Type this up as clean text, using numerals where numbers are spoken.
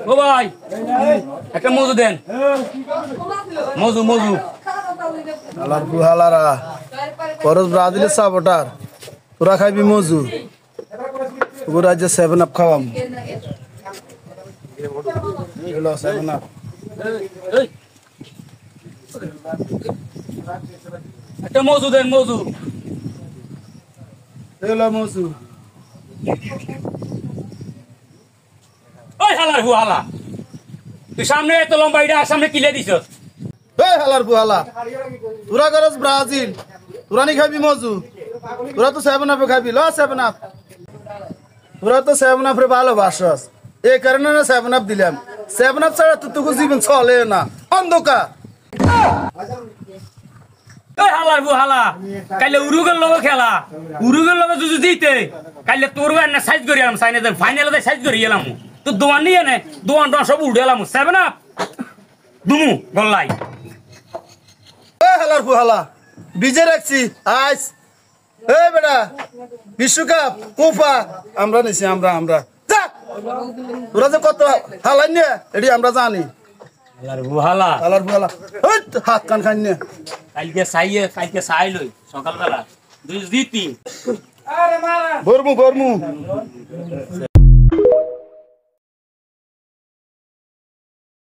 ও ভাই একটা মজু দেন। মজু মজু আলার বুহালারা খরচ ব্রাজিলের সাপোর্টার তোরা খাইবি মজু ওরা যে 7 আপ খাওয়াম এলো 7 আপ একটা মজু দেন। মজু এলো মজু ওই হালার হু হালা, তুই সামনে এত লম্বা এটা সামনে কিলে দিছ। এই হালার বুহালা তোরা খরচ ব্রাজিল তোরা নি খাইবি মজু তোরা তো 7 আপে খাইবি ল 7 আপ তোরা তো 7 আপরে ভালোবাসস এই কারণে না 7 আপ দিলাম 7 আপ ছাড়া তো তোকে জীবন চলে না অন্ধকার। ওই হালার হু হালা, কাইলে উরুগের লগে খেলা, উরুগের লগে যদি জিতে কাইলে তোর না সাইজ করি এলাম, সাইনে ফাইনালে সাইজ করি এলাম। তো দোয়ান নিয়ে নে, দোয়ান সব উঠে এলাম 7 আপ দুমু গল্লাই। এই হালার বুহালা বিজে রাখছি আইস এই বেটা বিশ্বকাপ কোপা আমরা নিছি আমরা যা তোরা যে কত হালাই নে এটি আমরা জানি। হালার হু হালা, হালার বুহালা হাত কান খাই নে কালকে চাই লই সকালবেলা দুই জিতি গরমু